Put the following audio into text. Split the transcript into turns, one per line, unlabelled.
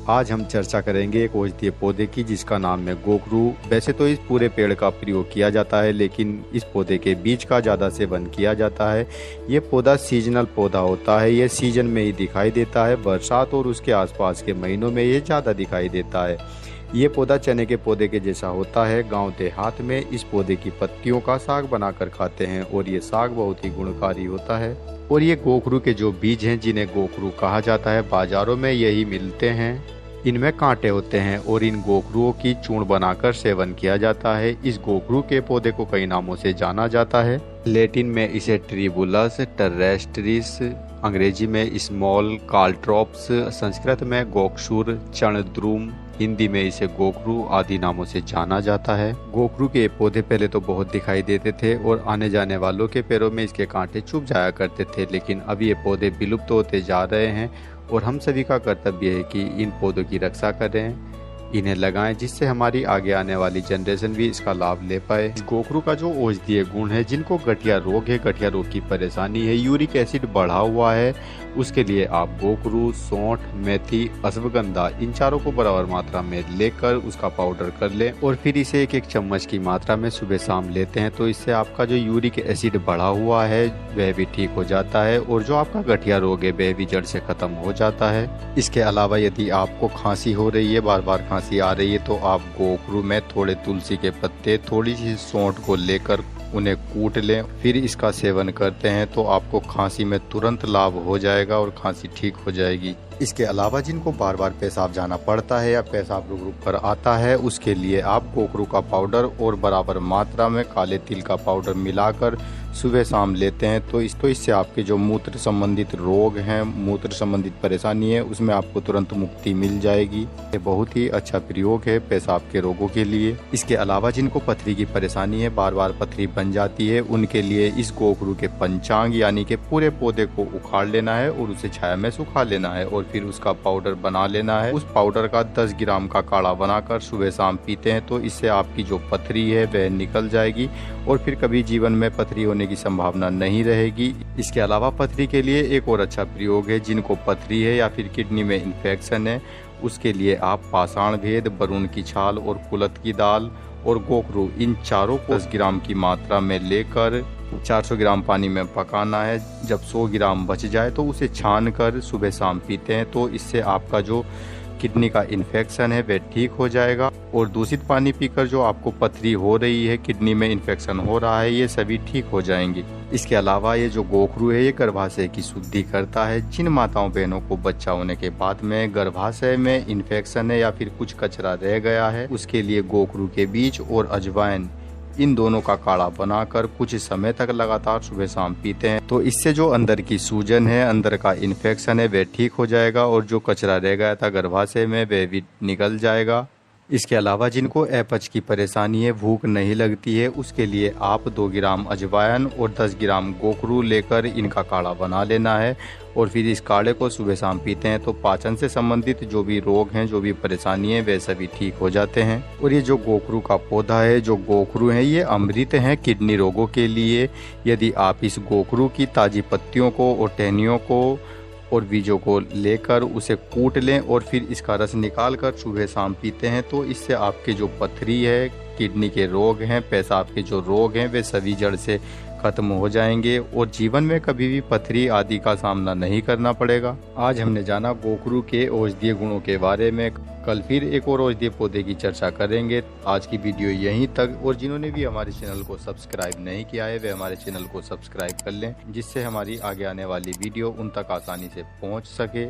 आज हम चर्चा करेंगे एक औषधीय पौधे की जिसका नाम है गोखरू। वैसे तो इस पूरे पेड़ का प्रयोग किया जाता है, लेकिन इस पौधे के बीज का ज़्यादा सेवन किया जाता है। ये पौधा सीजनल पौधा होता है, ये सीजन में ही दिखाई देता है। बरसात और उसके आसपास के महीनों में ये ज़्यादा दिखाई देता है। ये पौधा चने के पौधे के जैसा होता है। गांव देहात में इस पौधे की पत्तियों का साग बनाकर खाते हैं और ये साग बहुत ही गुणकारी होता है। और ये गोखरू के जो बीज हैं, जिन्हें गोखरू कहा जाता है, बाजारों में यही मिलते हैं। इनमें कांटे होते हैं और इन गोखरुओं की चूर्ण बनाकर सेवन किया जाता है। इस गोखरू के पौधे को कई नामों से जाना जाता है। लैटिन में इसे ट्रिबुलस टेरेस्ट्रिस, अंग्रेजी में स्मॉल कालट्रॉप्स, संस्कृत में गोक्षुर, चणद्रुम, हिंदी में इसे गोखरू आदि नामों से जाना जाता है। गोखरू के पौधे पहले तो बहुत दिखाई देते थे और आने जाने वालों के पैरों में इसके कांटे चुभ जाया करते थे, लेकिन अब ये पौधे विलुप्त होते जा रहे हैं और हम सभी का कर्तव्य है कि इन पौधों की रक्षा करें, इन्हें लगाएं, जिससे हमारी आगे आने वाली जनरेशन भी इसका लाभ ले पाए। गोखरू का जो औषधीय गुण है, जिनको गठिया रोग है, गठिया रोग की परेशानी है, यूरिक एसिड बढ़ा हुआ है, उसके लिए आप गोखरू, सौंठ, मेथी, अश्वगंधा इन चारों को बराबर मात्रा में लेकर उसका पाउडर कर लें और फिर इसे एक चम्मच की मात्रा में सुबह शाम लेते हैं तो इससे आपका जो यूरिक एसिड बढ़ा हुआ है वह भी ठीक हो जाता है और जो आपका गठिया रोग है वह भी जड़ से खत्म हो जाता है। इसके अलावा यदि आपको खांसी हो रही है, बार बार खांसी आ रही है, तो आप गोखरू में थोड़े तुलसी के पत्ते, थोड़ी सी सौंठ को लेकर उन्हें कूट लें, फिर इसका सेवन करते हैं तो आपको खांसी में तुरंत लाभ हो जाएगा और खांसी ठीक हो जाएगी। इसके अलावा जिनको बार बार पेशाब जाना पड़ता है या पेशाब रुक रुक कर आता है, उसके लिए आप गोखरू का पाउडर और बराबर मात्रा में काले तिल का पाउडर मिलाकर सुबह शाम लेते हैं तो इससे आपके जो मूत्र संबंधित रोग हैं, मूत्र संबंधित परेशानी है, उसमें आपको तुरंत मुक्ति मिल जाएगी। ये बहुत ही अच्छा प्रयोग है पेशाब के रोगों के लिए। इसके अलावा जिनको पथरी की परेशानी है, बार बार पथरी बन जाती है, उनके लिए इस गोखरू के पंचांग यानी कि पूरे पौधे को उखाड़ लेना है और उसे छाया में सुखा लेना है और फिर उसका पाउडर बना लेना है। उस पाउडर का 10 ग्राम का काढ़ा बनाकर सुबह शाम पीते हैं तो इससे आपकी जो पथरी है वह निकल जाएगी और फिर कभी जीवन में पथरी होने की संभावना नहीं रहेगी। इसके अलावा पथरी के लिए एक और अच्छा प्रयोग है। जिनको पथरी है या फिर किडनी में इन्फेक्शन है, उसके लिए आप पाषाण भेद, बरून की छाल और कुलथ की दाल और गोखरू इन चारों को 10 ग्राम की मात्रा में लेकर 400 ग्राम पानी में पकाना है। जब 100 ग्राम बच जाए तो उसे छान कर सुबह शाम पीते हैं तो इससे आपका जो किडनी का इन्फेक्शन है वह ठीक हो जाएगा और दूषित पानी पीकर जो आपको पथरी हो रही है, किडनी में इन्फेक्शन हो रहा है, ये सभी ठीक हो जाएंगे। इसके अलावा ये जो गोखरू है ये गर्भाशय की शुद्धि करता है। जिन माताओं बहनों को बच्चा होने के बाद में गर्भाशय में इन्फेक्शन है या फिर कुछ कचरा रह गया है, उसके लिए गोखरू के बीज और अजवाइन इन दोनों का काढ़ा बनाकर कुछ समय तक लगातार सुबह शाम पीते हैं तो इससे जो अंदर की सूजन है, अंदर का इन्फेक्शन है वह ठीक हो जाएगा और जो कचरा रह गया था गर्भाशय में वह भी निकल जाएगा। इसके अलावा जिनको अपच की परेशानी है, भूख नहीं लगती है, उसके लिए आप 2 ग्राम अजवाइन और 10 ग्राम गोखरू लेकर इनका काढ़ा बना लेना है और फिर इस काढ़े को सुबह शाम पीते हैं तो पाचन से संबंधित जो भी रोग हैं, जो भी परेशानी है, वे सभी ठीक हो जाते हैं। और ये जो गोखरू का पौधा है, जो गोखरू है, ये अमृत है किडनी रोगों के लिए। यदि आप इस गोखरू की ताजी पत्तियों को और टहनियों को और बीजों को लेकर उसे कूट लें और फिर इसका रस निकाल कर सुबह शाम पीते हैं तो इससे आपके जो पथरी है, किडनी के रोग हैं, पेशाब के जो रोग हैं, वे सभी जड़ से खत्म हो जाएंगे और जीवन में कभी भी पथरी आदि का सामना नहीं करना पड़ेगा। आज हमने जाना गोखरू के औषधीय गुणों के बारे में। कल फिर एक और औषधीय पौधे की चर्चा करेंगे। आज की वीडियो यहीं तक और जिन्होंने भी हमारे चैनल को सब्सक्राइब नहीं किया है वे हमारे चैनल को सब्सक्राइब कर लें, जिससे हमारी आगे आने वाली वीडियो उन तक आसानी से पहुंच सके।